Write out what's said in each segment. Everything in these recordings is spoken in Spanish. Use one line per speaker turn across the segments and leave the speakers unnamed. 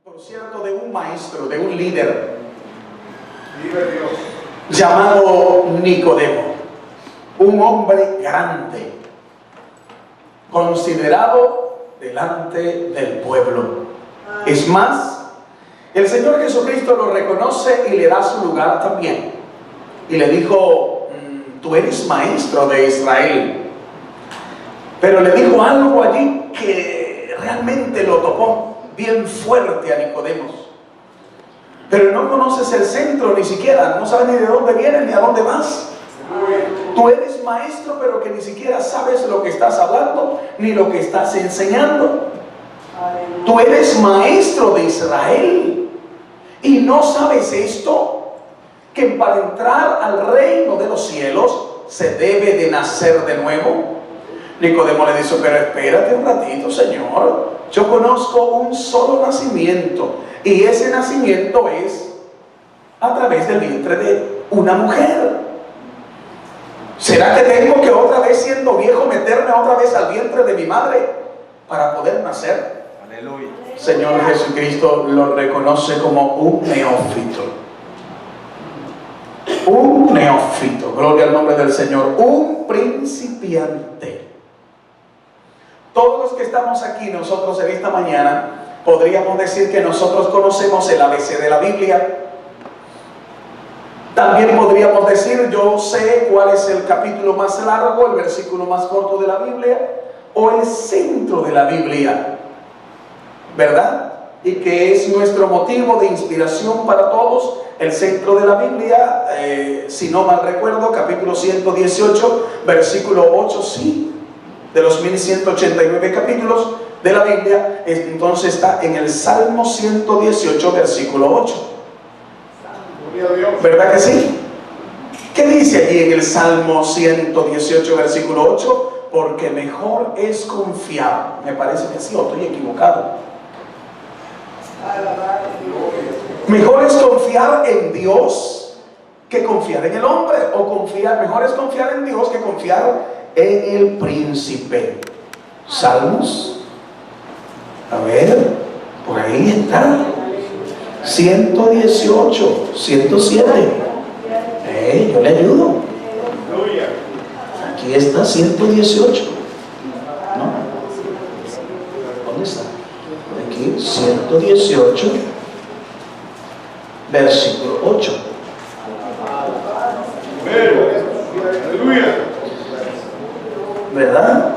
por cierto, de un maestro, de un líder llamado Nicodemo, un hombre grande, considerado delante del pueblo. Es más, el Señor Jesucristo lo reconoce y le da su lugar también. Y le dijo: tú eres maestro de Israel. Pero le dijo algo allí que realmente lo tocó bien fuerte a Nicodemo. Pero no conoces el centro ni siquiera, no sabes ni de dónde vienes ni a dónde vas. Tú eres maestro, pero que ni siquiera sabes lo que estás hablando ni lo que estás enseñando. Tú eres maestro de Israel y no sabes esto, que para entrar al reino de los cielos se debe de nacer de nuevo. Nicodemo le dice: pero espérate un ratito, Señor, yo conozco un solo nacimiento, y ese nacimiento es a través del vientre de una mujer. ¿Será que tengo que otra vez, siendo viejo, meterme otra vez al vientre de mi madre para poder nacer?
Aleluya.
Señor Jesucristo lo reconoce como un neófito. Un neófito, gloria al nombre del Señor, un principiante. Todos los que estamos aquí, nosotros en esta mañana, podríamos decir que nosotros conocemos el ABC de la Biblia. También podríamos decir: yo sé cuál es el capítulo más largo, el versículo más corto de la Biblia, o el centro de la Biblia, ¿verdad? Y que es nuestro motivo de inspiración para todos. El centro de la Biblia, si no mal recuerdo, capítulo 118, versículo 8, sí, de los 1189 capítulos de la Biblia, entonces está en el Salmo 118, versículo 8. ¿Verdad que sí? ¿Qué dice allí en el Salmo 118, versículo 8? Porque mejor es confiar. Me parece que sí, o estoy equivocado. Mejor es confiar en Dios que confiar en el hombre. Mejor es confiar en Dios que confiar en el príncipe. Salmos, a ver, por ahí está, 118, 107. Yo le ayudo. Aquí está 118. ¿No? ¿Dónde está? Aquí 118, versículo 8. ¿Verdad?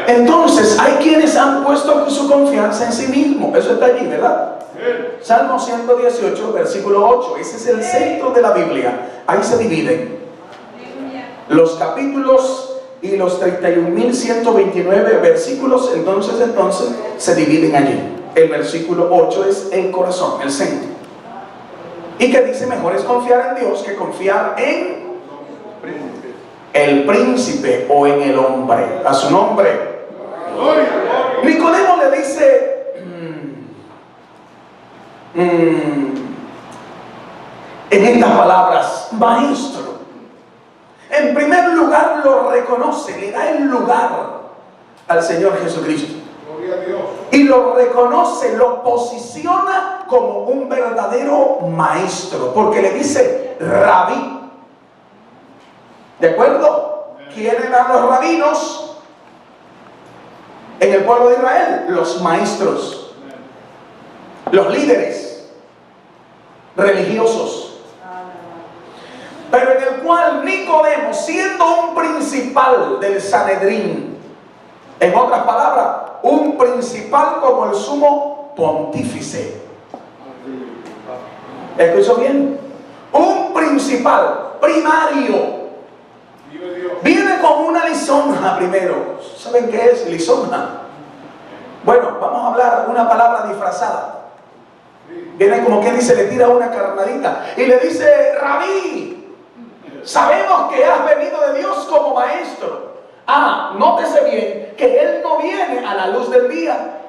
Entonces, hay quienes han puesto su confianza en sí mismo. Eso está allí, ¿verdad? Salmo 118, versículo 8. Ese es el centro de la Biblia. Ahí se dividen los capítulos y los 31.129 versículos. Entonces se dividen allí. El versículo 8 es el corazón, el centro. Y que dice: mejor es confiar en Dios que confiar en el príncipe o en el hombre. A su nombre. Nicodemo le dice: en estas palabras, maestro. En primer lugar lo reconoce, le da el lugar al Señor Jesucristo. Y lo reconoce, lo posiciona como un verdadero maestro, porque le dice rabí. ¿De acuerdo? ¿Quiénes eran los rabinos en el pueblo de Israel? Los maestros, los líderes religiosos. Pero en el cual Nicodemo, siendo un principal del Sanedrín, en otras palabras, un principal como el sumo pontífice. ¿Escuchó bien? Un principal, primario. Viene con una lisonja primero. ¿Saben qué es lisonja? Bueno, vamos a hablar una palabra disfrazada. Viene como quien dice, le tira una carnadita y le dice: rabí, sabemos que has venido de Dios como maestro. Nótese bien que Él no viene a la luz del día.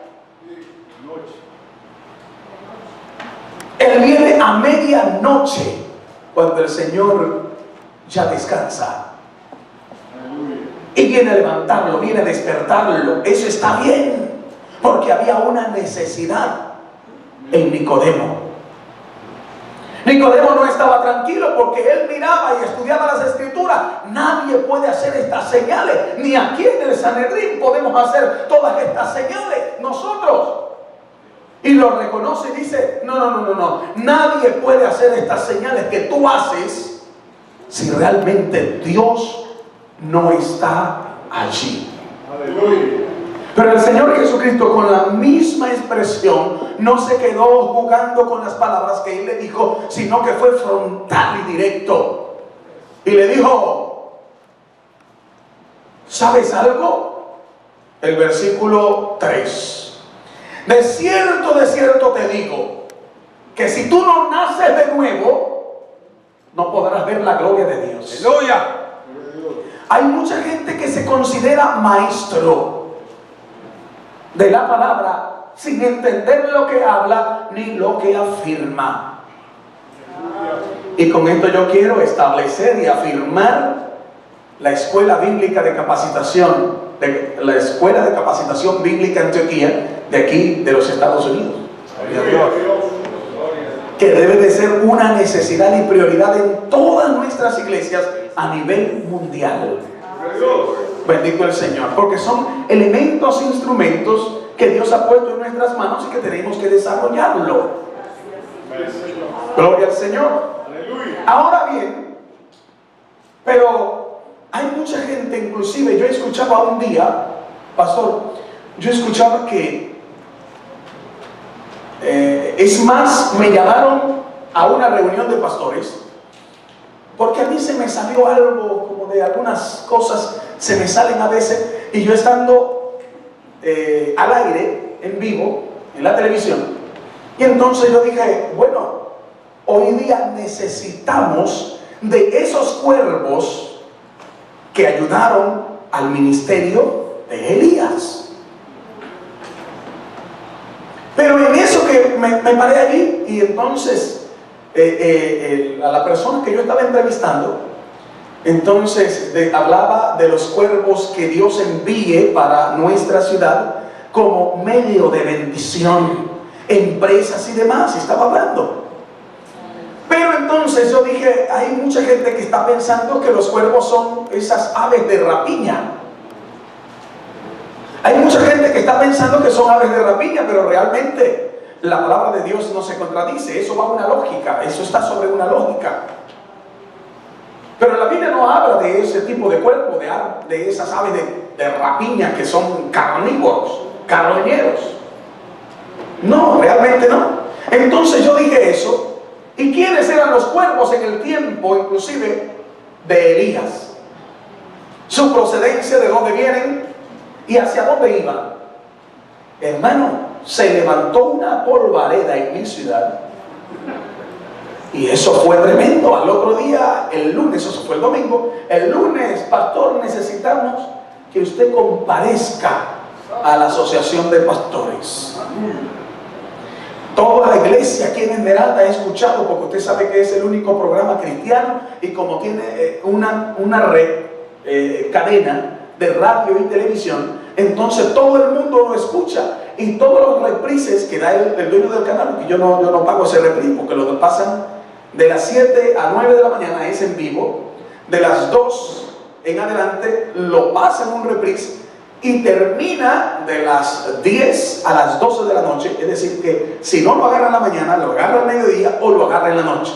Él viene a medianoche, cuando el Señor ya descansa. Y viene a levantarlo, viene a despertarlo. Eso está bien, porque había una necesidad en Nicodemo. Nicodemo no estaba tranquilo porque él miraba y estudiaba las escrituras. Nadie puede hacer estas señales, ni aquí en el Sanedrín podemos hacer todas estas señales nosotros. Y lo reconoce y dice, no, nadie puede hacer estas señales que tú haces si realmente Dios no está allí. Aleluya. Pero el Señor Jesucristo, con la misma expresión, no se quedó jugando con las palabras que Él le dijo, sino que fue frontal y directo. Y le dijo, ¿sabes algo? El versículo 3. De cierto te digo, que si tú no naces de nuevo, no podrás ver la gloria de Dios. ¡Aleluya! Hay mucha gente que se considera maestro de la palabra sin entender lo que habla ni lo que afirma. Y con esto yo quiero establecer y afirmar la escuela bíblica de capacitación, la escuela de capacitación bíblica Antioquía de aquí de los Estados Unidos, que debe de ser una necesidad y prioridad en todas nuestras iglesias a nivel mundial. Bendito el Señor, porque son elementos, instrumentos que Dios ha puesto en nuestras manos y que tenemos que desarrollarlo. Gloria al Señor. Ahora bien, pero hay mucha gente, inclusive yo escuchaba un día, pastor, yo escuchaba que es más, me llamaron a una reunión de pastores porque a mí se me salió algo como de algunas cosas, se me salen a veces, y yo estando al aire, en vivo, en la televisión, y entonces yo dije, bueno, hoy día necesitamos de esos cuervos que ayudaron al ministerio de Elías. Pero en eso que me paré allí, y entonces a la persona que yo estaba entrevistando, entonces hablaba de los cuervos que Dios envíe para nuestra ciudad como medio de bendición, empresas y demás, estaba hablando. Pero entonces yo dije, hay mucha gente que está pensando que los cuervos son esas aves de rapiña. Hay mucha gente que está pensando que son aves de rapiña, pero realmente la palabra de Dios no se contradice. Eso va a una lógica, eso está sobre una lógica. Pero la Biblia no habla de ese tipo de cuerpo, de esas aves de rapiña que son carnívoros, carroñeros. No, realmente no. Entonces yo dije eso. ¿Y quiénes eran los cuervos en el tiempo, inclusive, de Elías? Su procedencia, de dónde vienen y hacia dónde iban. Hermano, se levantó una polvareda en mi ciudad y eso fue tremendo. Al otro día, el lunes, eso fue el domingo, el lunes, pastor, necesitamos que usted comparezca a la asociación de pastores. Toda la iglesia aquí en Esmeralda ha escuchado, porque usted sabe que es el único programa cristiano, y como tiene una red, cadena de radio y televisión, entonces todo el mundo lo escucha, y todos los reprises que da el dueño del canal, que yo no pago ese reprise, porque lo pasan de las 7 a 9 de la mañana, es en vivo, de las 2 en adelante lo pasan un reprise, y termina de las 10 a las 12 de la noche. Es decir, que si no lo agarra en la mañana, lo agarra al mediodía o lo agarra en la noche,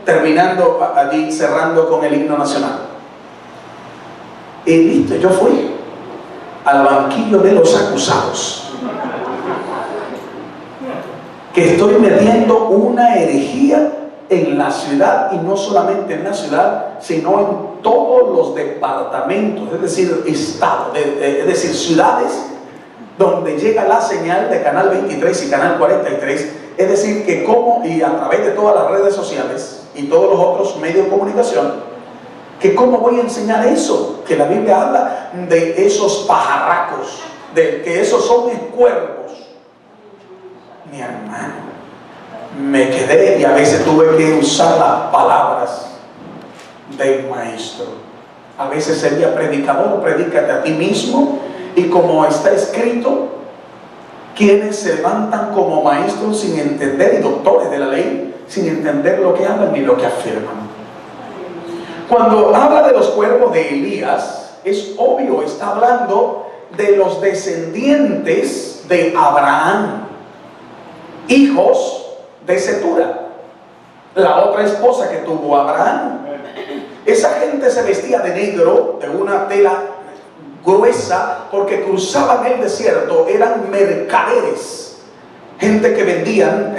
terminando allí, cerrando con el himno nacional. Y listo, yo fui al banquillo de los acusados, que estoy metiendo una herejía en la ciudad, y no solamente en la ciudad, sino en todos los departamentos, es decir, estados, es decir, ciudades donde llega la señal de Canal 23 y Canal 43, es decir, que como, y a través de todas las redes sociales y todos los otros medios de comunicación, que cómo voy a enseñar eso, que la Biblia habla de esos pajarracos, de que esos son cuervos. Mi hermano, me quedé, y a veces tuve que usar las palabras del maestro. A veces sería predicador, predícate a ti mismo, y como está escrito, quienes se levantan como maestros sin entender, y doctores de la ley, sin entender lo que hablan ni lo que afirman. Cuando habla de los cuervos de Elías, es obvio, está hablando de los descendientes de Abraham, hijos de Cetura, la otra esposa que tuvo Abraham. Esa gente se vestía de negro, de una tela gruesa, porque cruzaban el desierto, eran mercaderes, gente que vendían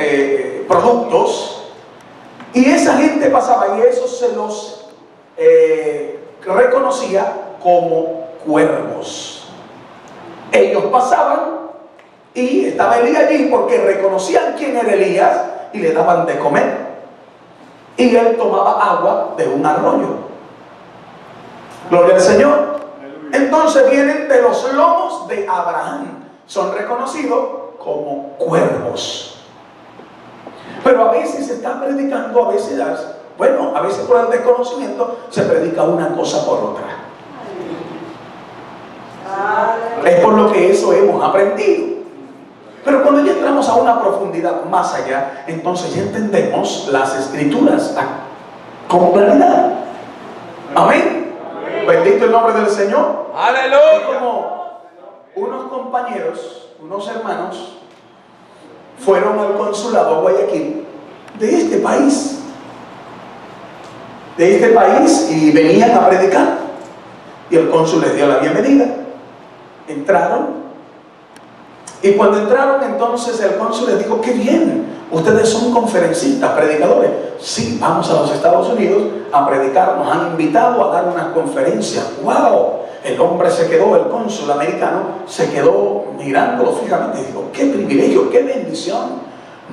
productos, y esa gente pasaba y eso se los reconocía como cuervos. Ellos pasaban y estaba Elías allí porque reconocían quién era Elías y le daban de comer, y él tomaba agua de un arroyo. Gloria al Señor. Entonces vienen de los lomos de Abraham, son reconocidos como cuervos. Pero a veces se está predicando, a veces por el desconocimiento se predica una cosa por otra. Es por lo que eso hemos aprendido. Pero cuando ya entramos a una profundidad más allá, entonces ya entendemos las escrituras con claridad. Amén. Bendito el nombre del Señor.
¡Aleluya!
Como unos compañeros, unos hermanos, fueron al consulado a Guayaquil de este país, y venían a predicar, y el cónsul les dio la bienvenida. Entraron, y cuando entraron, entonces el cónsul les dijo: qué bien, ustedes son conferencistas, predicadores. Sí, vamos a los Estados Unidos a predicar, nos han invitado a dar una conferencia. ¡Wow! El hombre se quedó, el cónsul americano se quedó mirándolo fijamente y dijo: qué privilegio, qué bendición.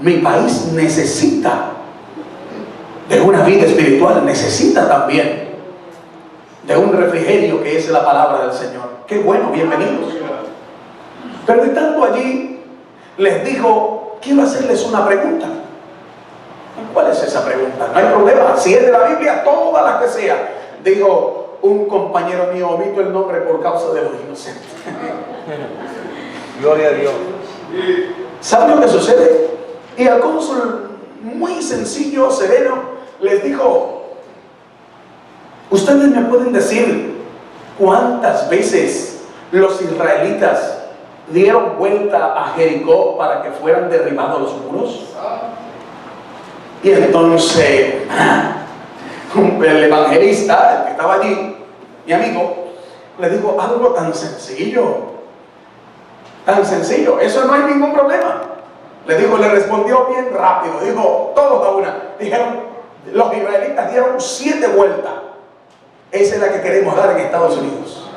Mi país necesita de una vida espiritual, necesita también de un refrigerio que es la palabra del Señor. ¡Qué bueno! Bienvenidos. Pero estando allí, les dijo: quiero hacerles una pregunta. ¿Cuál es esa pregunta? No hay problema, si es de la Biblia, todas las que sea. Dijo un compañero mío, omito el nombre por causa de los inocentes.
Gloria a Dios.
¿Saben lo que sucede? Y al cónsul, muy sencillo, sereno, les dijo: ustedes me pueden decir cuántas veces los israelitas dieron vuelta a Jericó para que fueran derribados los muros. Y entonces el evangelista, el que estaba allí, mi amigo, le dijo: algo tan sencillo, eso no hay ningún problema. Le respondió bien rápido, dijo todos a una, dijeron: los israelitas dieron 7 vueltas. Esa es la que queremos dar en Estados Unidos.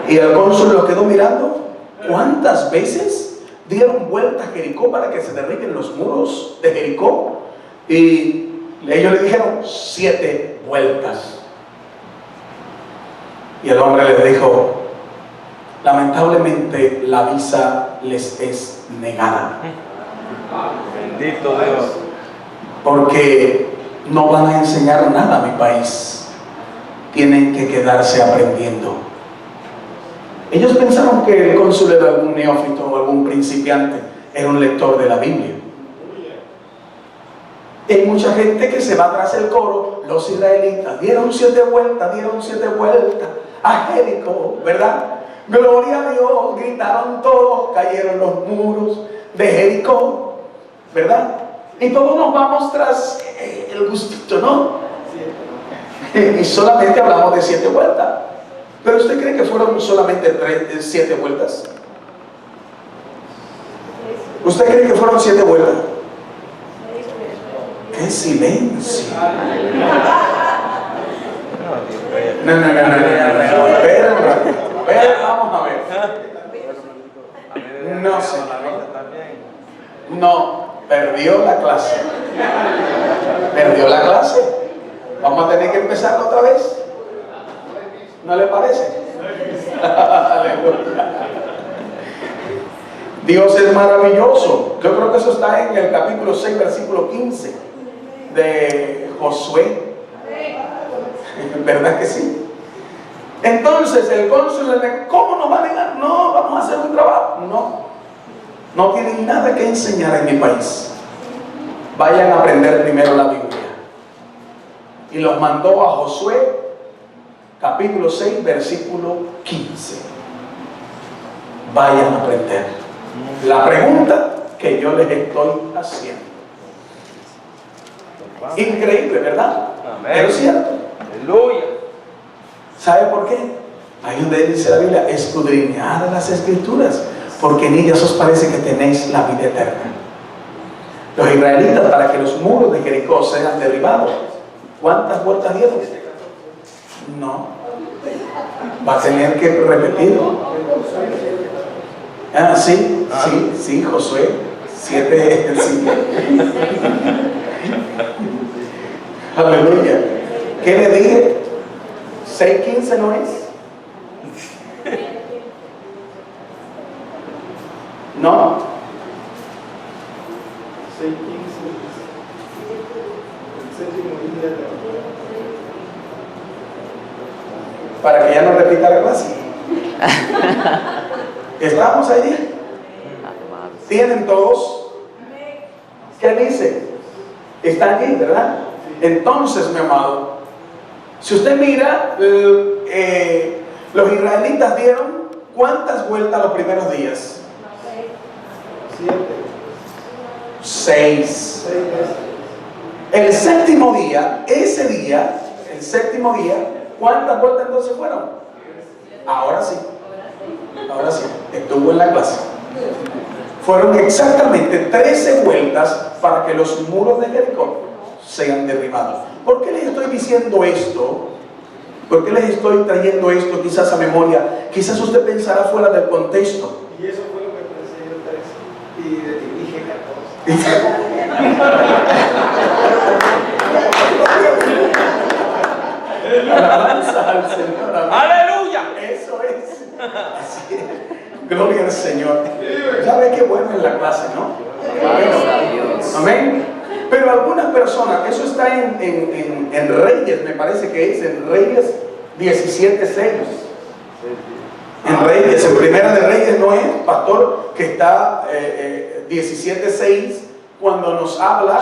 Y el cónsul lo quedó mirando. ¿Cuántas veces dieron vuelta a Jericó para que se derriben los muros de Jericó? Y ellos le dijeron: 7 vueltas. Y el hombre les dijo: lamentablemente la visa les es negada.
Bendito Dios.
Porque no van a enseñar nada a mi país. Tienen que quedarse aprendiendo. Ellos pensaron que el cónsul era algún neófito o algún principiante, era un lector de la Biblia. Hay mucha gente que se va tras el coro. Los israelitas dieron 7 vueltas a Jericó, ¿verdad? Gloria a Dios, gritaron todos, cayeron los muros de Jericó, ¿verdad? Y todos nos vamos tras el gustito, ¿no? Y solamente hablamos de 7 vueltas. ¿Pero usted cree que fueron solamente 7 vueltas? ¿Usted cree que fueron 7 vueltas? ¡Qué silencio! No. Espera un ratito. Vamos a ver. No, señor. No, perdió la clase. Vamos a tener que empezar otra vez. ¿No le parece? Aleluya. Dios es maravilloso. Yo creo que eso está en el capítulo 6, versículo 15 de Josué. ¿Verdad que sí? Entonces el cónsul le dijo: ¿cómo nos van no tienen nada que enseñar en mi país. Vayan a aprender primero la Biblia. Y los mandó a Josué, capítulo 6, versículo 15. Vayan a aprender. La pregunta que yo les estoy haciendo. Increíble, ¿verdad?
Amén.
Pero es cierto.
Aleluya.
¿Sabe por qué? Ahí donde dice la Biblia, escudriñad las Escrituras, porque en ellas os parece que tenéis la vida eterna. Los israelitas, para que los muros de Jericó sean derribados, ¿cuántas vueltas dieron? No. Va a tener que repetirlo. Ah, sí, Josué 7, 5. Aleluya. ¿Qué le dije? 6:15 no es. ¿No?
6:15. El séptimo día de
Para que ya no repita la clase. ¿Estamos allí? ¿Tienen todos? ¿Qué dice? Está allí, ¿verdad? Entonces, mi amado, si usted mira, los israelitas dieron ¿cuántas vueltas los primeros días?
7.
6.
6 veces.
El séptimo día, ese día, el séptimo día, ¿cuántas vueltas entonces fueron? Ahora sí, estuvo en la clase. Fueron exactamente 13 vueltas para que los muros de Jericó sean derribados. ¿Por qué les estoy diciendo esto? ¿Por qué les estoy trayendo esto quizás a memoria? Quizás usted pensará fuera del contexto.
Y eso fue lo que pensé yo 13. Y dije 14.
Alabanza al Señor. Amén.
Aleluya.
Eso es. Así es. Gloria al Señor. Ya ve qué bueno en la clase, ¿no? Amén. Pero algunas personas, eso está en Reyes, me parece que es en Reyes 17:6. En Reyes, en Primera de Reyes, no es, pastor, que está 17:6, cuando nos habla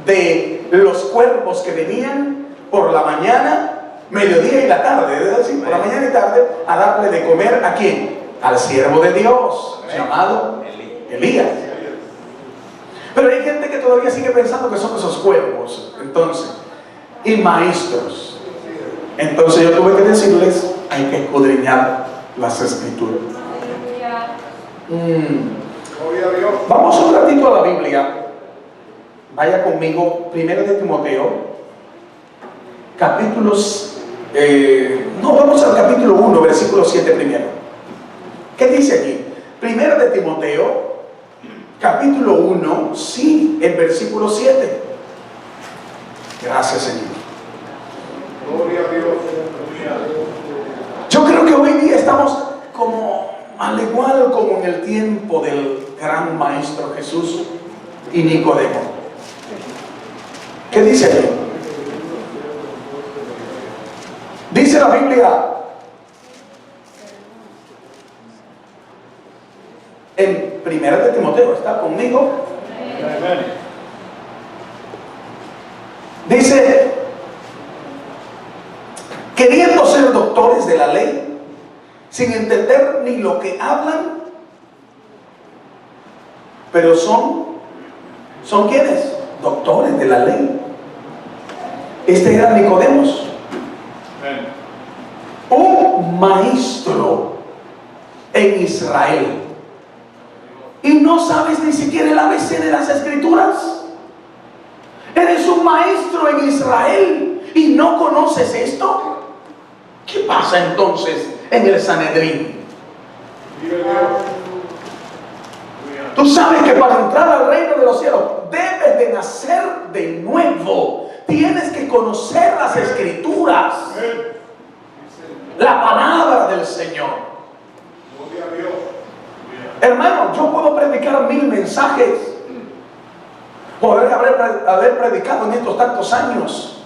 de los cuervos que venían por la mañana, mediodía y la tarde, es decir, por la mañana y tarde, a darle de comer ¿a quién? Al siervo de Dios, llamado Elías. Pero hay gente que todavía sigue pensando que son esos cuervos, entonces, y maestros. Entonces yo tuve que decirles, hay que escudriñar las Escrituras. Vamos un ratito a la Biblia. Vaya conmigo, 1 de Timoteo, capítulos, vamos al capítulo 1, versículo 7 primero. ¿Qué dice aquí? 1 de Timoteo, capítulo 1, sí, el versículo 7. Gracias, Señor.
Gloria a Dios.
Yo creo que hoy día estamos como, al igual como en el tiempo del gran Maestro Jesús y Nicodemo. ¿Qué dice aquí? Dice la Biblia en 1 de Timoteo, ¿está conmigo? Dice, queriendo ser doctores de la ley, sin entender ni lo que hablan, pero son ¿quiénes? Doctores de la ley. Este era Nicodemos, un maestro en Israel, y no sabes ni siquiera el ABC de las Escrituras. Eres un maestro en Israel y no conoces esto. ¿Qué pasa entonces en el Sanedrín? Tú sabes que para entrar al reino de los cielos debes de nacer de nuevo. Tienes que conocer las Escrituras, la palabra del Señor. Hermano, yo puedo predicar 1000 mensajes, poder haber predicado en estos tantos años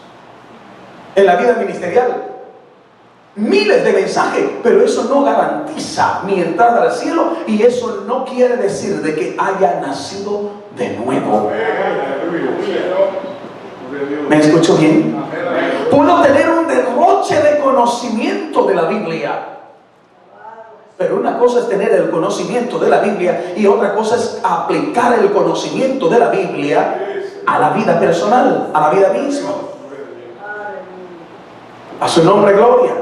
en la vida ministerial, miles de mensajes, pero eso no garantiza mi entrada al cielo, y eso no quiere decir de que haya nacido de nuevo. ¿Me escucho bien? Puedo tener un derroche de conocimiento de la Biblia, pero una cosa es tener el conocimiento de la Biblia y otra cosa es aplicar el conocimiento de la Biblia a la vida personal, a la vida misma. A su nombre, gloria.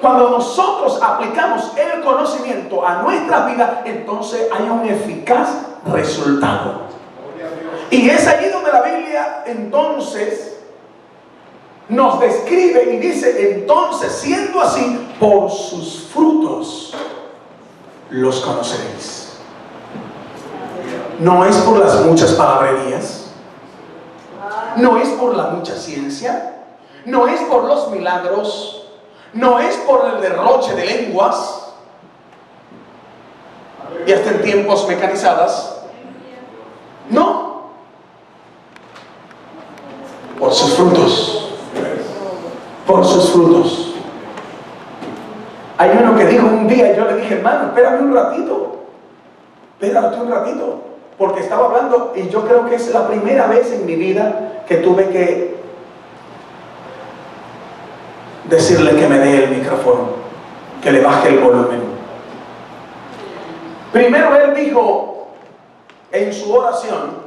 Cuando nosotros aplicamos el conocimiento a nuestra vida, entonces hay un eficaz resultado. Y es allí donde la Biblia entonces nos describe y dice: entonces, siendo así, por sus frutos los conoceréis. No es por las muchas palabrerías, no es por la mucha ciencia, no es por los milagros, no es por el derroche de lenguas y hasta en tiempos mecanizadas. No. Por sus frutos. Por sus frutos. Hay uno que dijo un día, yo le dije: hermano, espérate un ratito, porque estaba hablando, y yo creo que es la primera vez en mi vida que tuve que decirle que me dé el micrófono, que le baje el volumen. Primero él dijo, en su oración,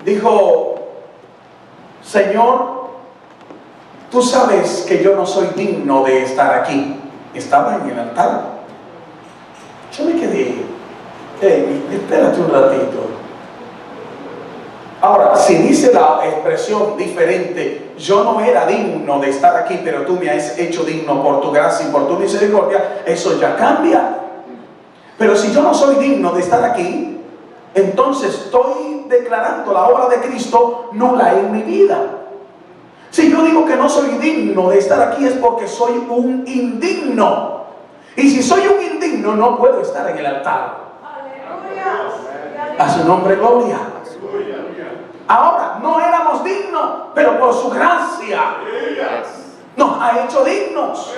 dijo: Señor, tú sabes que yo no soy digno de estar aquí. Estaba en el altar. Yo me quedé: espérate un ratito. Ahora, si dice la expresión diferente, yo no era digno de estar aquí, pero tú me has hecho digno por tu gracia y por tu misericordia, eso ya cambia. Pero si yo no soy digno de estar aquí, entonces estoy declarando la obra de Cristo nula en mi vida. Si yo digo que no soy digno de estar aquí, es porque soy un indigno. Y si soy un indigno, no puedo estar en el altar. A su nombre, gloria. Ahora, no éramos dignos, pero por su gracia nos ha hecho dignos.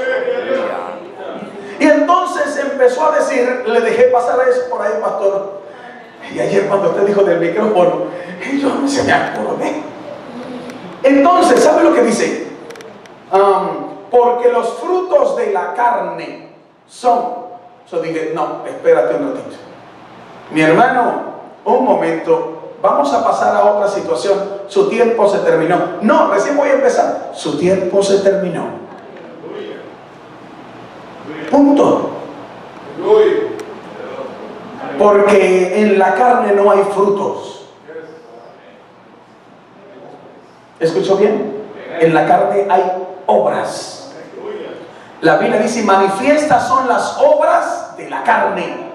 Y entonces empezó a decir, le dejé pasar eso por ahí, pastor. Y ayer cuando usted dijo del micrófono, yo se me acordé. Entonces, ¿sabe lo que dice? Porque los frutos de la carne son. Yo dije: no, espérate un ratito. Mi hermano, un momento. Vamos a pasar a otra situación. Su tiempo se terminó. No, recién voy a empezar. Su tiempo se terminó. Punto. Porque en la carne no hay frutos. ¿Escuchó bien? En la carne hay obras. La Biblia dice: manifiestas son las obras de la carne,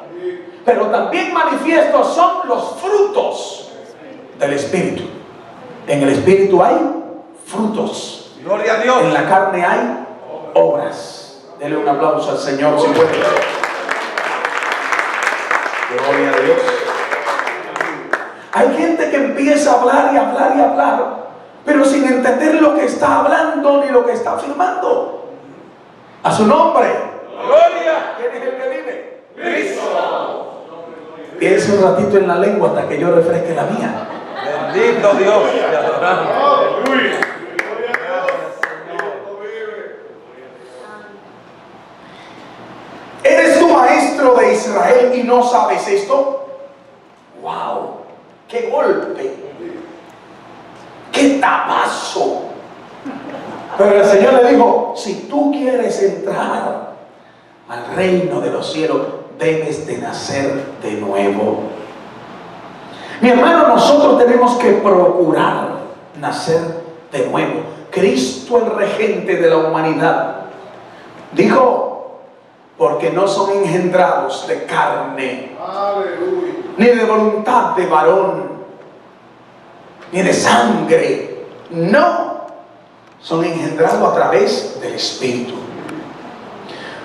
pero también manifiestos son los frutos del Espíritu. En el Espíritu hay frutos.
Gloria a Dios.
En la carne hay obras. Dele un aplauso al Señor si puede. Gloria a Dios. Hay gente que empieza a hablar y hablar y hablar, pero sin entender lo que está hablando ni lo que está afirmando. A su nombre.
Gloria.
¿Quién es el que vive?
Cristo.
Piense un ratito en la lengua hasta que yo refresque la mía.
Bendito Dios, te adoramos.
¿Eres tu maestro de Israel y no sabes esto? ¡Wow! ¡Qué golpe! ¡Qué tabazo! Pero el Señor le dijo: si tú quieres entrar al reino de los cielos, debes de nacer de nuevo. Mi hermano, nosotros tenemos que procurar nacer de nuevo. Cristo, el regente de la humanidad, dijo: porque no son engendrados de carne, ni de voluntad de varón, ni de sangre. No, son engendrados a través del Espíritu.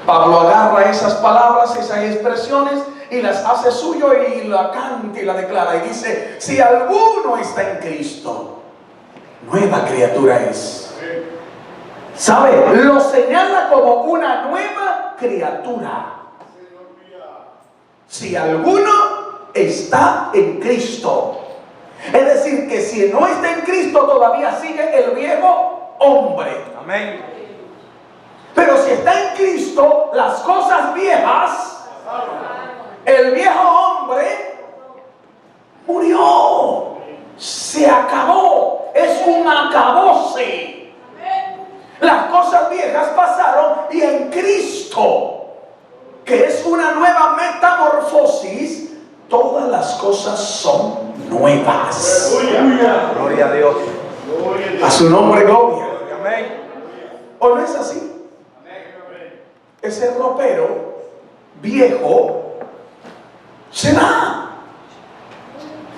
Pablo agarra esas palabras, esas expresiones, y las hace suyo y la canta y la declara y dice: si alguno está en Cristo, nueva criatura es. ¿Sabe? Lo señala como una nueva criatura. Si alguno está en Cristo. Es decir, que si no está en Cristo todavía sigue el viejo hombre.
Amén.
Pero si está en Cristo, las cosas viejas, el viejo hombre murió. Se acabó. Es un acabose. Las cosas viejas pasaron y en Cristo, que es una nueva metamorfosis, todas las cosas son nuevas.
Gloria a Dios.
A su nombre, gloria.
Amén.
¿O no es así? Ese ropero viejo se va.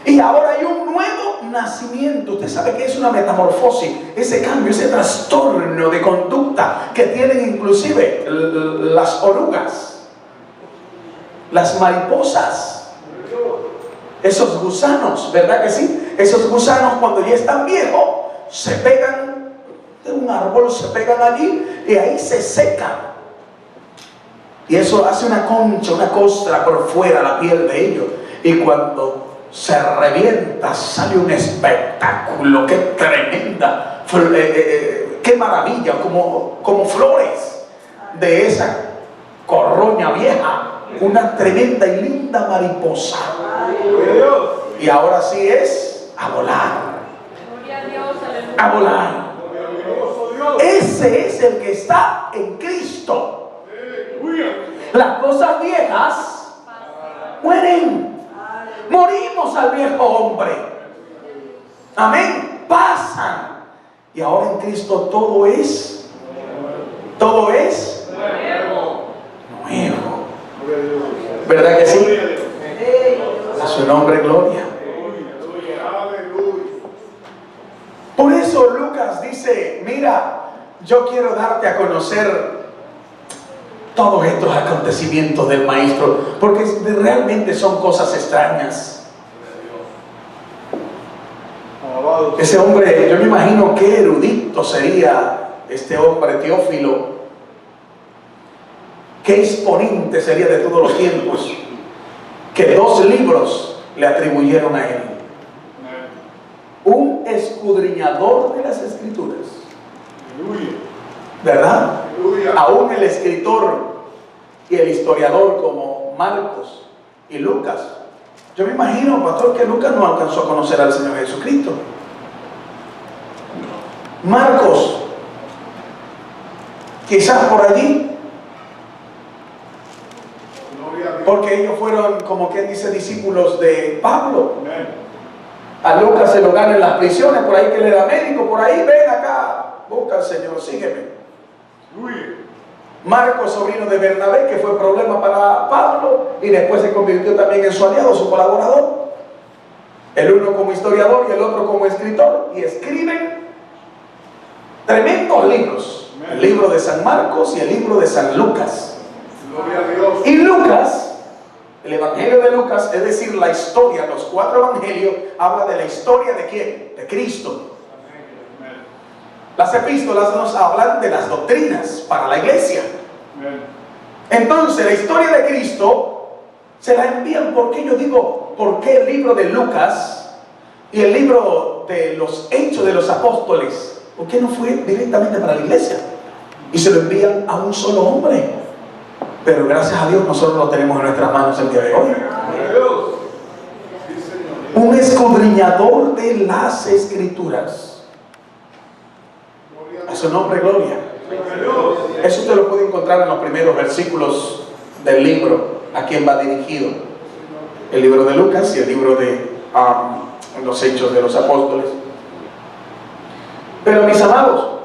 Y ahora hay un nuevo nacimiento. Usted sabe que es una metamorfosis, ese cambio, ese trastorno de conducta que tienen inclusive las orugas, las mariposas, esos gusanos, ¿verdad que sí? Esos gusanos cuando ya están viejos se pegan de un árbol, se pegan allí y ahí se secan. Y eso hace una concha, una costra por fuera, la piel de ellos. Y cuando se revienta, sale un espectáculo. ¡Qué tremenda! ¡Qué maravilla! Como flores de esa corroña vieja. Una tremenda y linda mariposa. Y ahora sí es a volar. A volar. Ese es el que está en Cristo. Las cosas viejas mueren. Morimos al viejo hombre. Amén. Pasan. Y ahora en Cristo todo es nuevo. ¿Verdad que sí? A su nombre, gloria. Por eso Lucas dice, mira, yo quiero darte a conocer todos estos acontecimientos del maestro, porque realmente son cosas extrañas. Ese hombre, yo me imagino qué erudito sería este hombre Teófilo, qué exponente sería de todos los tiempos, que 2 libros le atribuyeron a él. Un escudriñador de las Escrituras, ¿verdad? Aún el escritor y el historiador como Marcos y Lucas. Yo me imagino, pastor, que Lucas no alcanzó a conocer al Señor Jesucristo. Marcos, quizás por allí, porque ellos fueron, como quien dice, discípulos de Pablo. A Lucas se lo gana en las prisiones, por ahí que él era médico, por ahí, ven acá, busca al Señor, sígueme. Marcos, sobrino de Bernabé, que fue problema para Pablo y después se convirtió también en su aliado, su colaborador. El uno como historiador y el otro como escritor, y escriben tremendos libros. El libro de San Marcos y el libro de San Lucas. Y Lucas, el Evangelio de Lucas, es decir, la historia, los 4 evangelios, habla de la historia de ¿quién? De Cristo. Las epístolas nos hablan de las doctrinas para la iglesia. Entonces, la historia de Cristo se la envían, porque yo digo, ¿por qué el libro de Lucas y el libro de los Hechos de los Apóstoles? ¿Por qué no fue directamente para la iglesia? Y se lo envían a un solo hombre. Pero gracias a Dios nosotros lo tenemos en nuestras manos el día de hoy. Un escudriñador de las Escrituras. A su nombre, gloria. Eso usted lo puede encontrar en los primeros versículos del libro, a quien va dirigido. El libro de Lucas y el libro de los Hechos de los Apóstoles. Pero mis amados,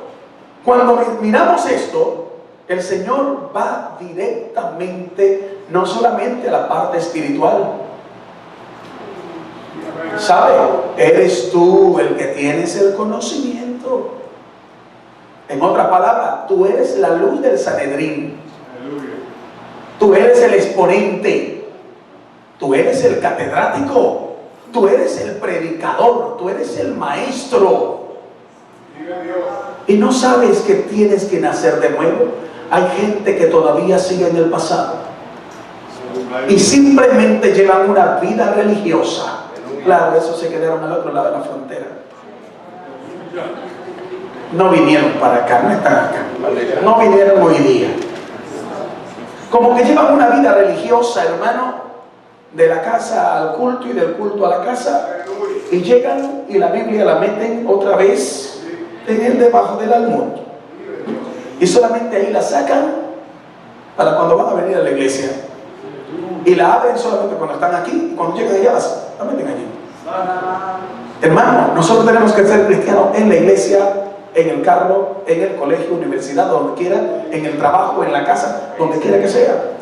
cuando miramos esto, el Señor va directamente, no solamente a la parte espiritual. ¿Sabe? Eres tú el que tienes el conocimiento. En otras palabras, tú eres la luz del Sanedrín. Tú eres el exponente. Tú eres el catedrático. Tú eres el predicador. Tú eres el maestro. y no sabes que tienes que nacer de nuevo. Hay gente que todavía sigue en el pasado y simplemente llevan una vida religiosa. Claro, esos se quedaron al otro lado de la frontera. No vinieron para acá, no están acá. No vinieron hoy día. Como que llevan una vida religiosa, hermano, de la casa al culto y del culto a la casa, y llegan y la Biblia la meten otra vez en el debajo del almud, y solamente ahí la sacan para cuando van a venir a la iglesia, y la abren solamente cuando están aquí, y cuando llegan allá la meten allí. Hermano, nosotros tenemos que ser cristianos en la iglesia, en el carro, en el colegio, universidad, donde quiera, en el trabajo, en la casa, donde quiera que sea.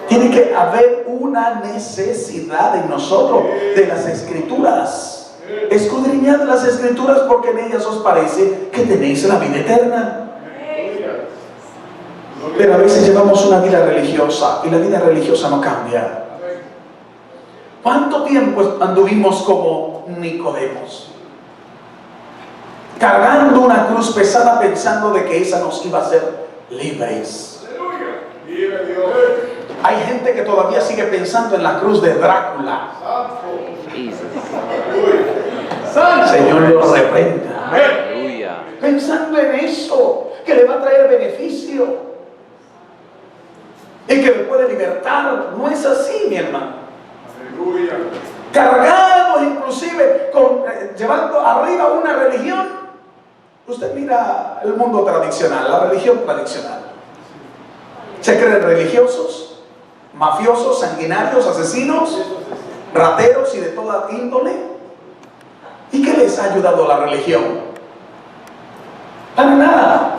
Tiene que haber una necesidad en nosotros de las Escrituras. Escudriñad las Escrituras porque en ellas os parece que tenéis la vida eterna. Pero a veces llevamos una vida religiosa y la vida religiosa no cambia. ¿Cuánto tiempo anduvimos como Nicodemos? Cargando una cruz pesada pensando de que esa nos iba a hacer libres. Hay gente que todavía sigue pensando en la cruz de Drácula. Señor lo reprenda. Pensando en eso, que le va a traer beneficio y que le puede libertar. No es así, mi hermano. Cargados inclusive llevando arriba una religión. Usted mira el mundo tradicional, la religión tradicional. Se creen religiosos, mafiosos, sanguinarios, asesinos, rateros y de toda índole. ¿Y qué les ha ayudado la religión? Para nada.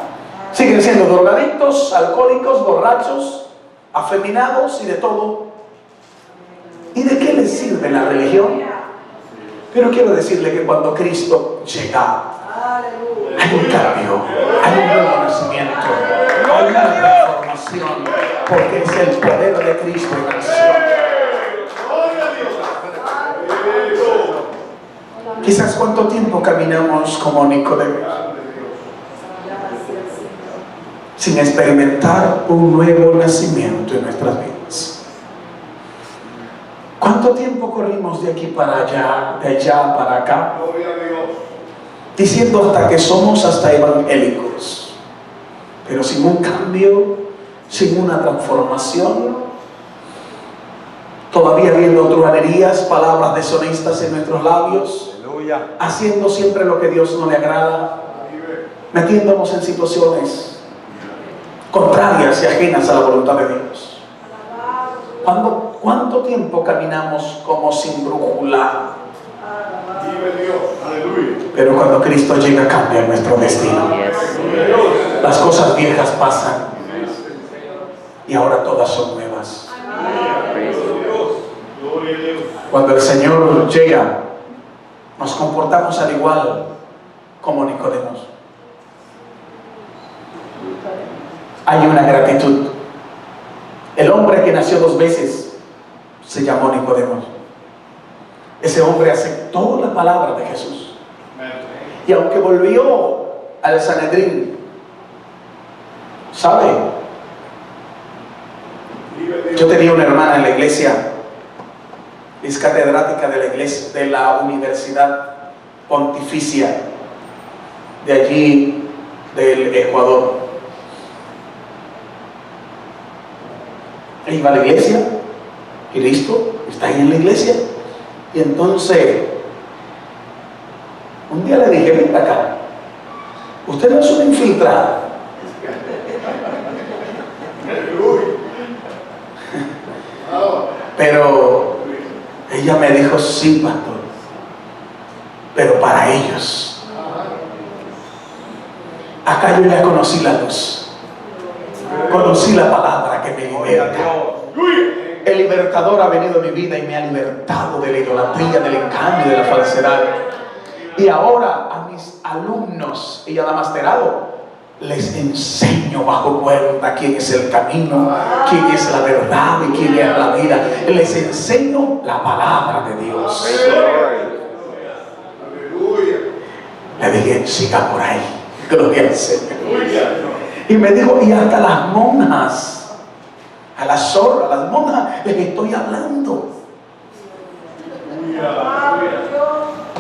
Siguen siendo drogadictos, alcohólicos, borrachos, afeminados y de todo. ¿Y de qué les sirve la religión? Pero quiero decirle que cuando Cristo llega, hay un cambio, hay un nuevo nacimiento, hay una transformación, porque es el poder de Cristo en acción. Quizás cuánto tiempo caminamos como Nicodemo, sin experimentar un nuevo nacimiento en nuestras vidas. ¿Cuánto tiempo corrimos de aquí para allá, de allá para acá? Diciendo hasta que somos hasta evangélicos, pero sin un cambio, sin una transformación, todavía viendo truhanerías, palabras deshonestas en nuestros labios, haciendo siempre lo que a Dios no le agrada, metiéndonos en situaciones contrarias y ajenas a la voluntad de Dios. ¿Cuánto tiempo caminamos como sin brújula? Pero cuando Cristo llega cambia nuestro destino. Las cosas viejas pasan y ahora todas son nuevas. Cuando el Señor llega, nos comportamos al igual como Nicodemo. Hay una gratitud. El hombre que nació 2 veces se llamó Nicodemo. Ese hombre aceptó la palabra de Jesús. Y aunque volvió al Sanedrín, ¿sabe? Yo tenía una hermana en la iglesia, es catedrática de la iglesia, de la Universidad Pontificia de allí, del Ecuador. Ella iba a la iglesia y listo, está ahí en la iglesia. Y entonces un día le dije: ven acá, usted no es una infiltrada. Pero ella me dijo: sí, pastor, pero para ellos. Acá yo ya conocí la luz, conocí la palabra que me liberta. El libertador ha venido a mi vida y me ha libertado de la idolatría, del engaño y de la falsedad. Y ahora a mis alumnos, ella da masterado, les enseño bajo cuerda quién es el camino, quién es la verdad y quién es la vida. Les enseño la palabra de Dios. Le dije: siga por ahí. Gloria al Señor. Y me dijo, y hasta las monjas, a las zorras, a las monjas, les estoy hablando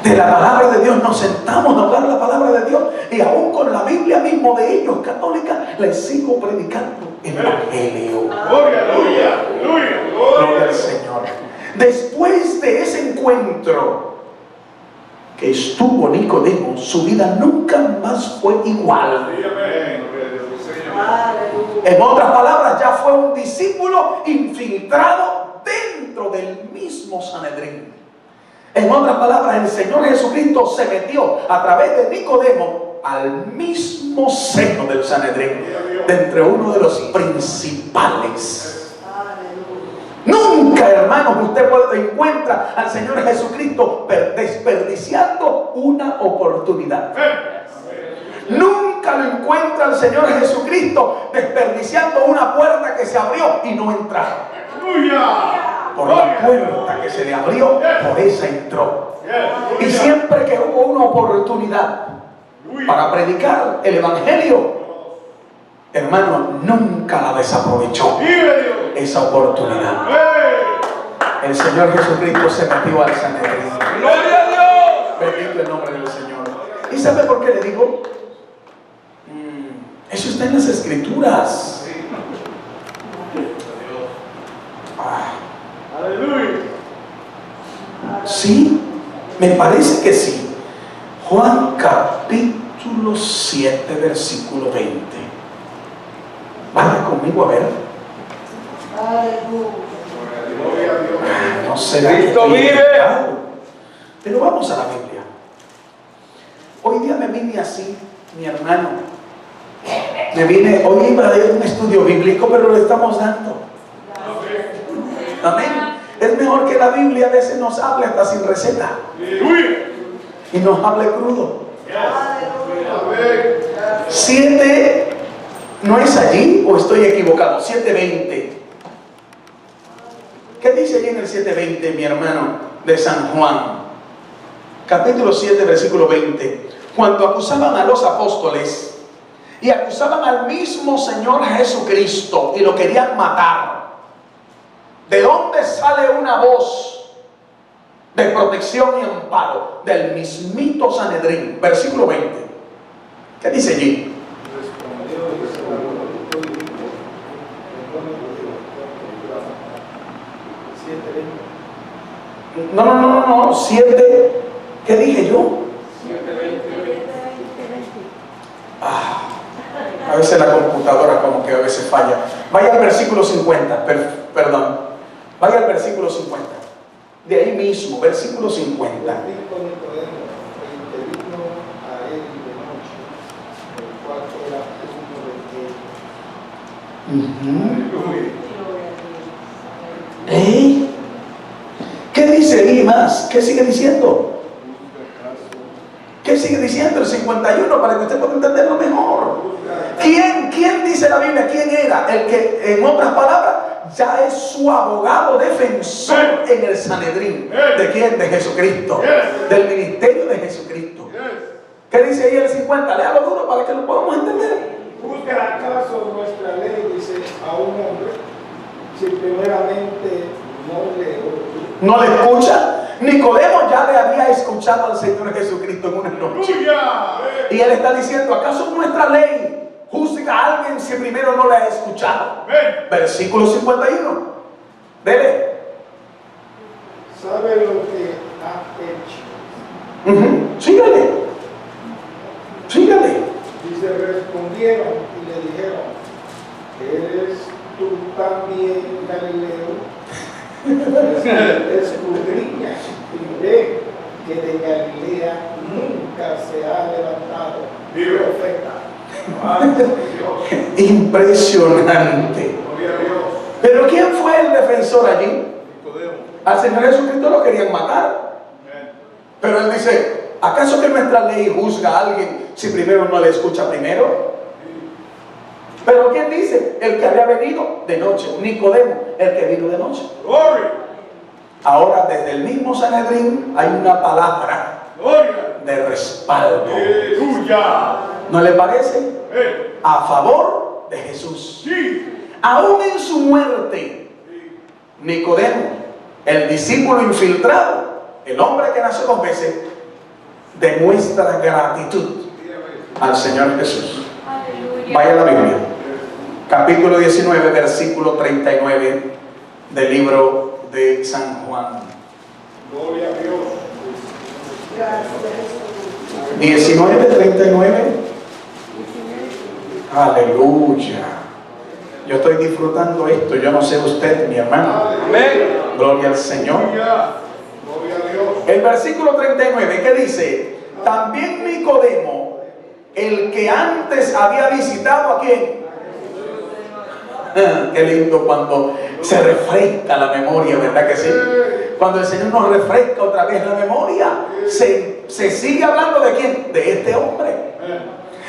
de la palabra de Dios. Nos sentamos a hablar la palabra de Dios, y aún con la Biblia mismo de ellos, católica, les sigo predicando el Evangelio. Gloria al Señor. Después de ese encuentro que estuvo Nicodemo, su vida nunca más fue igual. En otras palabras, ya fue un discípulo infiltrado dentro del mismo Sanedrín. En otras palabras, el Señor Jesucristo se metió a través de Nicodemo al mismo seno del Sanedrín, de entre uno de los principales. Nunca, hermanos, usted encuentra al Señor Jesucristo desperdiciando una oportunidad. Nunca lo encuentra el Señor Jesucristo desperdiciando una puerta que se abrió y no entraron. Por la puerta que se le abrió, por esa entró. Y siempre que hubo una oportunidad para predicar el Evangelio, hermano, nunca la desaprovechó esa oportunidad. El Señor Jesucristo se metió al Sanedrín.
¡Gloria a Dios!
Bendito el nombre del Señor. ¿Y sabe por qué le digo? Eso está en las Escrituras. Sí, me parece que sí. Juan capítulo 7, versículo 20. Vaya conmigo a ver. No sé.
Cristo vive.
Pero vamos a la Biblia. Hoy día me vine así, mi hermano. Hoy iba a dar un estudio bíblico, pero lo estamos dando. Amén. Es mejor que la Biblia a veces nos hable hasta sin receta. Y nos hable crudo. 7, ¿no es allí o estoy equivocado? 7:20. ¿Qué dice allí en el 7:20, mi hermano, de San Juan? Capítulo 7, versículo 20. Cuando acusaban a los apóstoles y acusaban al mismo Señor Jesucristo y lo querían matar, ¿de dónde sale una voz de protección y amparo? Del mismito Sanedrín. Versículo 20. ¿Qué dice allí? No. 7. ¿Qué dije yo? A veces la computadora como que a veces falla. Vaya al versículo 50. Perdón. Vaya al versículo 50. De ahí mismo, versículo 50. ¿Qué dice ahí más? ¿Qué sigue diciendo? ¿Qué sigue diciendo el 51 para que usted pueda entenderlo mejor? ¿Quién dice la Biblia? ¿Quién era? El que, en otras palabras, ya es su abogado defensor en el Sanedrín. ¿De quién? De Jesucristo. Del ministerio de Jesucristo. ¿Qué dice ahí el 50? Léalo duro para que lo podamos entender.
¿Juzga acaso nuestra ley, dice, a un hombre, si primeramente
no le escucha? Nicodemo ya le había escuchado al Señor Jesucristo en una noche. Y él está diciendo, ¿acaso nuestra ley juzga a alguien si primero no le ha escuchado? Versículo 51. Dele.
¿Sabe lo que ha hecho?
Sígale.
Dice, respondieron y le dijeron, ¿eres tú también Galileo? Escudriña y ve que de Galilea nunca se ha levantado profeta.
Impresionante. Pero ¿quién fue el defensor allí? Al Señor Jesucristo lo querían matar. Pero él dice, ¿acaso que nuestra ley juzga a alguien si primero no le escucha primero? Pero ¿quién dice? El que había venido de noche. Nicodemo, el que vino de noche. Ahora desde el mismo Sanedrín hay una palabra de respaldo. ¿No le parece? A favor de Jesús. Aún en su muerte, Nicodemo, el discípulo infiltrado, el hombre que nació 2 veces, demuestra gratitud al Señor Jesús. Vaya a la Biblia, capítulo 19, versículo 39 del libro de San Juan.
Gloria a Dios.
19:39. Aleluya. Yo estoy disfrutando esto. Yo no sé usted, mi hermano.
Amén.
Gloria al Señor.
Gloria a Dios.
El versículo 39, ¿qué dice? También Nicodemo, el que antes había visitado ¿a quién? Qué lindo cuando se refresca la memoria, ¿verdad que sí? Cuando el Señor nos refresca otra vez la memoria, se sigue hablando ¿de quién? De este hombre.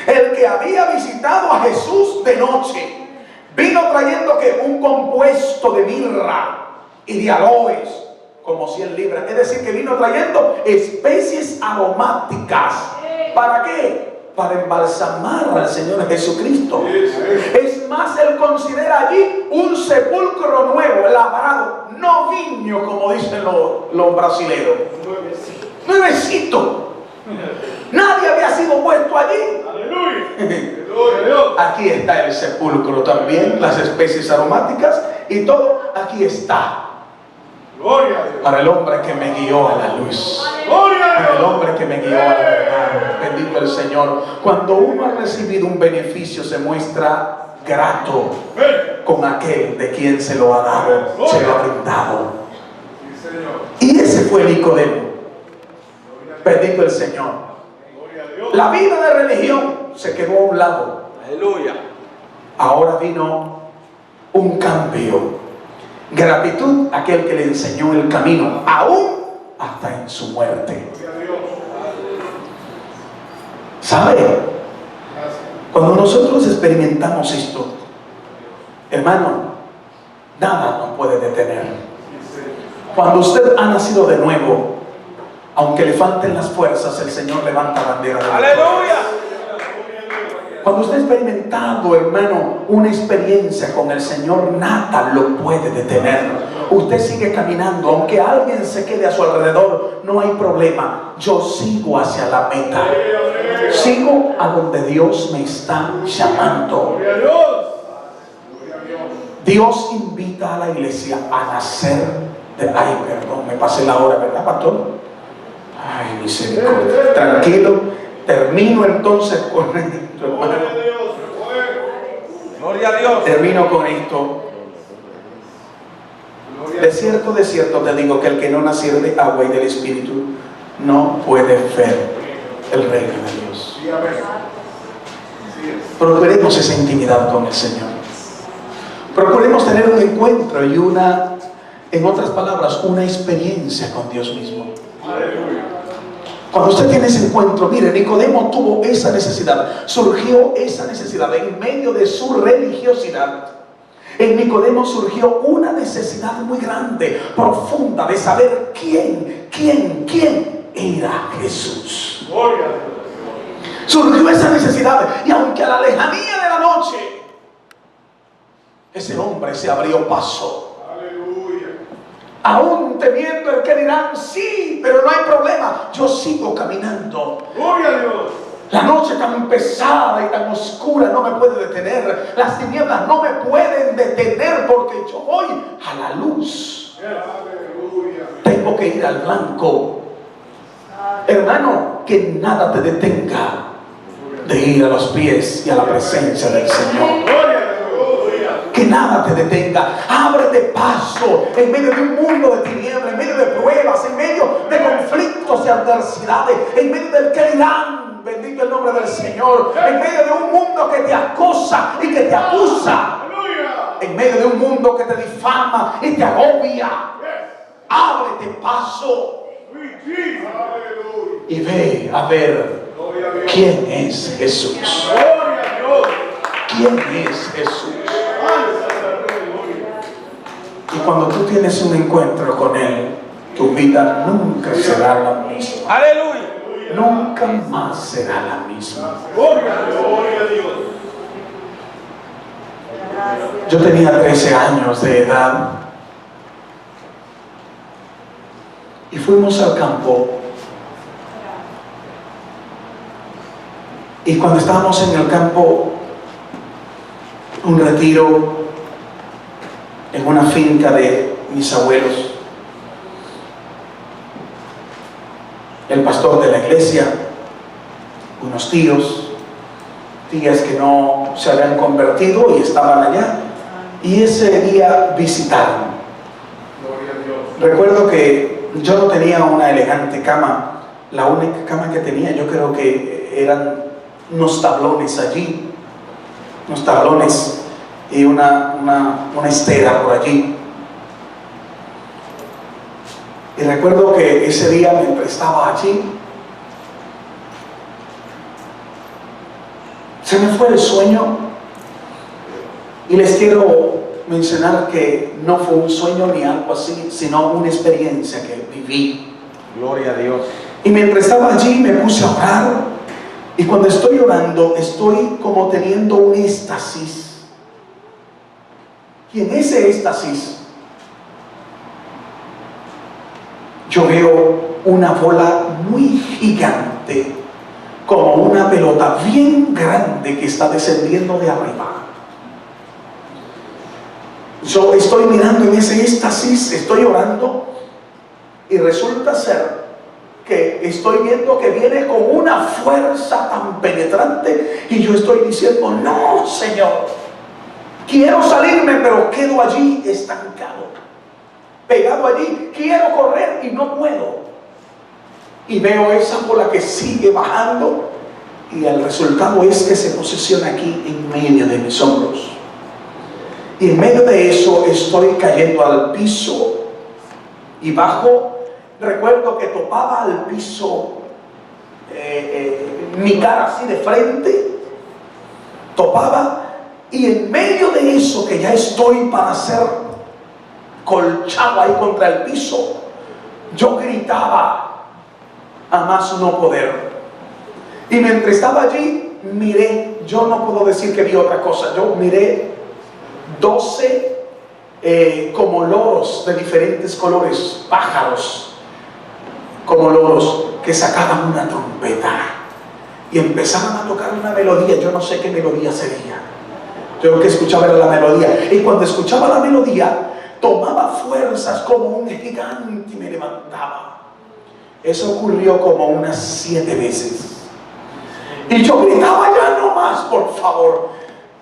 El que había visitado a Jesús de noche, vino trayendo que un compuesto de mirra y de aloes, como 100 libras. Es decir, que vino trayendo especies aromáticas. ¿Para qué? Para embalsamar al Señor Jesucristo. Es más, él considera allí un sepulcro nuevo, labrado, noviño, como dicen los brasileños. Nuevecito. Nadie había sido puesto allí. Aquí está el sepulcro también, las especies aromáticas y todo. Aquí está. Para el hombre que me guió a la luz, para el hombre que me guió a la verdad. Bendito el Señor. Cuando uno ha recibido un beneficio, se muestra grato con aquel de quien se lo ha dado, se lo ha brindado. Y ese fue Nicodemo. Bendito el Señor. La vida de religión se quedó a un lado.
Aleluya.
Ahora vino un cambio. Gratitud a aquel que le enseñó el camino, aún hasta en su muerte. ¿Sabe? Cuando nosotros experimentamos esto, hermano, nada nos puede detener. Cuando usted ha nacido de nuevo, aunque le falten las fuerzas, el Señor levanta bandera de victoria.
Aleluya.
Cuando usted ha experimentado, hermano, una experiencia con el Señor, nada lo puede detener. Usted sigue caminando, aunque alguien se quede a su alrededor, no hay problema. Yo sigo hacia la meta. Sigo a donde Dios me está llamando. Dios invita a la iglesia a nacer de... Ay, perdón, me pasé la hora, ¿verdad, pastor? Ay, misericordia. Tranquilo. Termino entonces con esto, hermano.
Gloria a Dios.
Termino con esto. De cierto te digo que el que no naciere de agua y del Espíritu no puede ver el reino de Dios. Procuremos esa intimidad con el Señor. Procuremos tener un encuentro y en otras palabras, una experiencia con Dios mismo. Cuando usted tiene ese encuentro, mire, Nicodemo tuvo esa necesidad, surgió esa necesidad en medio de su religiosidad. En Nicodemo surgió una necesidad muy grande, profunda, de saber quién era Jesús. Surgió esa necesidad, y aunque a la lejanía de la noche, ese hombre se abrió paso. Aún temiendo el que dirán, sí, pero no hay problema, yo sigo caminando.
Gloria a Dios.
La noche tan pesada y tan oscura no me puede detener. Las tinieblas no me pueden detener, porque yo voy a la luz. Tengo que ir al blanco. Hermano, que nada te detenga de ir a los pies y a la presencia del Señor. Que nada te detenga. Ábrete paso en medio de un mundo de tinieblas, en medio de pruebas, en medio de conflictos y adversidades, en medio del que dirán, bendito el nombre del Señor, en medio de un mundo que te acosa y que te acusa, en medio de un mundo que te difama y te agobia. Ábrete paso y ve a ver quién es Jesús. ¿Quién es Jesús? Y cuando tú tienes un encuentro con Él, tu vida nunca será la misma.
Aleluya.
nunca más será la misma.
Gloria a Dios.
Yo tenía 13 años de edad y fuimos al campo. Y cuando estábamos en el campo, un retiro en una finca de mis abuelos, el pastor de la iglesia, unos tías que no se habían convertido y estaban allá, y ese día visitaron. Recuerdo que yo no tenía una elegante cama. La única cama que tenía, yo creo que eran unos tablones allí, unos tablones y una estera por allí. Y recuerdo que ese día, mientras estaba allí, se me fue el sueño. Y les quiero mencionar que no fue un sueño ni algo así, sino una experiencia que viví.
Gloria a Dios.
Y mientras estaba allí me puse a orar. Y cuando estoy orando, estoy como teniendo un éxtasis. Y en ese éxtasis, yo veo una bola muy gigante, como una pelota bien grande que está descendiendo de arriba. Yo estoy mirando en ese éxtasis, estoy orando, y resulta ser que estoy viendo que viene con una fuerza tan penetrante, y yo estoy diciendo: no, Señor, quiero salirme, pero quedo allí estancado, pegado allí. Quiero correr y no puedo. Y veo esa bola que sigue bajando, y el resultado es que se posiciona aquí en medio de mis hombros. Y en medio de eso estoy cayendo al piso y bajo. Recuerdo que topaba al piso, mi cara así de frente, topaba, y en medio de eso que ya estoy para ser colchado ahí contra el piso, yo gritaba a más no poder. Y mientras estaba allí, miré, yo no puedo decir que vi otra cosa, yo miré 12 como loros de diferentes colores, pájaros como loros, que sacaban una trompeta y empezaban a tocar una melodía. Yo no sé qué melodía sería, yo lo que escuchaba era la melodía, y cuando escuchaba la melodía tomaba fuerzas como un gigante y me levantaba. Eso ocurrió como unas 7 veces. Y yo gritaba: ya no más, por favor.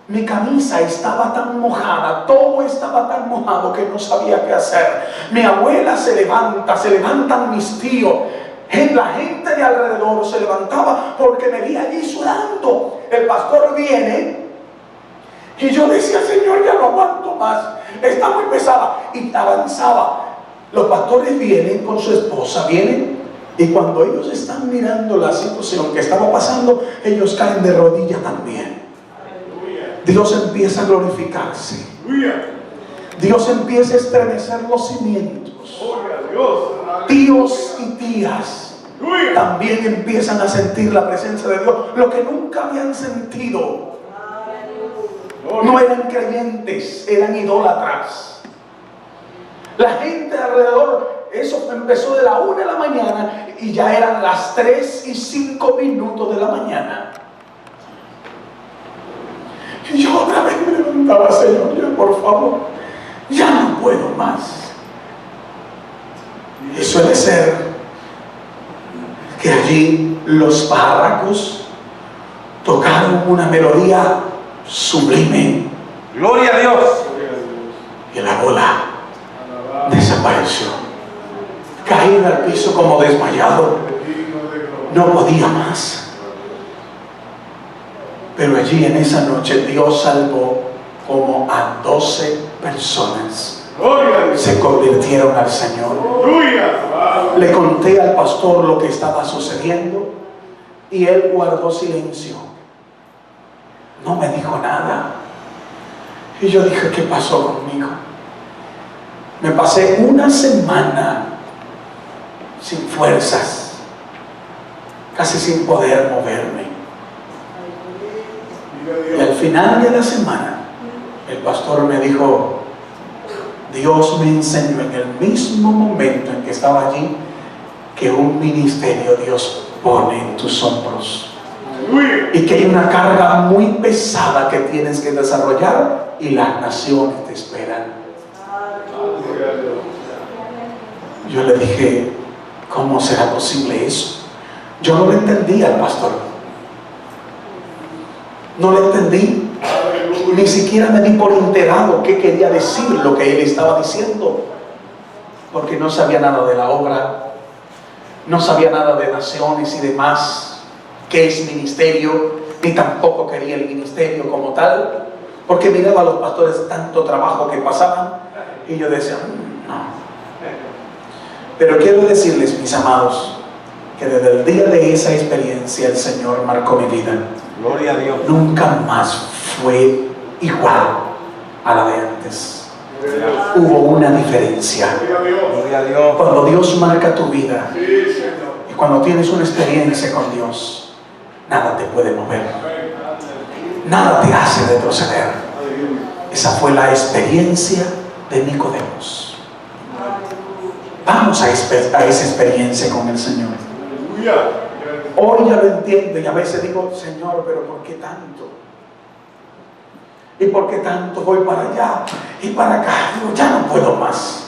Mi camisa estaba tan mojada, todo estaba tan mojado que no sabía qué hacer. Mi abuela se levanta, se levantan mis tíos, la gente de alrededor se levantaba porque me vi allí sudando. El pastor viene y yo decía: Señor, ya no aguanto más, está muy pesada. Y avanzaba. Los pastores vienen con su esposa, vienen. Y cuando ellos están mirando la situación que estaba pasando, ellos caen de rodillas también. Dios empieza a glorificarse. Dios empieza a estremecer los cimientos. Tíos y tías también empiezan a sentir la presencia de Dios, lo que nunca habían sentido. No eran creyentes, eran idólatras. La gente alrededor, eso empezó de la 1 de la mañana y ya eran las 3:05 de la mañana. Y yo otra vez me levantaba: Señor, ya por favor, ya no puedo más. Y suele ser que allí los pajarracos tocaron una melodía sublime.
Gloria a Dios.
Y la bola desapareció. Caí al piso como desmayado. No podía más. Pero allí en esa noche Dios salvó como a 12 personas. Se convirtieron al Señor. Le conté al pastor lo que estaba sucediendo y él guardó silencio. No me dijo nada. Y yo dije: ¿qué pasó conmigo? Me pasé una semana sin fuerzas, casi sin poder moverme. Y al final de la semana, el pastor me dijo, Dios me enseñó en el mismo momento en que estaba allí, que un ministerio Dios pone en tus hombros. Y que hay una carga muy pesada que tienes que desarrollar y las naciones te esperan. Yo le dije, ¿cómo será posible eso? Yo no lo entendía al pastor. No lo entendí. Ni siquiera me di por enterado qué quería decir lo que él estaba diciendo. Porque no sabía nada de la obra. No sabía nada de naciones y demás. ¿Qué es ministerio? Ni tampoco quería el ministerio como tal. Porque miraba a los pastores tanto trabajo que pasaban. Y yo decía, no. Pero quiero decirles, mis amados, que desde el día de esa experiencia el Señor marcó mi vida.
Gloria a Dios.
Nunca más fue igual a la de antes. Hubo una diferencia.
Gloria a Dios.
Cuando Dios marca tu vida y cuando tienes una experiencia con Dios, nada te puede mover. Nada te hace retroceder. Esa fue la experiencia de Nicodemos. Vamos a esa experiencia con el Señor. Hoy ya lo entiendo y a veces digo, Señor, pero ¿por qué tanto? ¿Y por qué tanto voy para allá y para acá? Digo, ya no puedo más.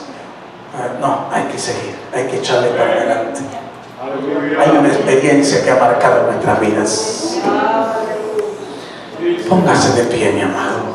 No, hay que seguir, hay que echarle para adelante. Hay una experiencia que ha marcado nuestras vidas. Póngase de pie, mi amado.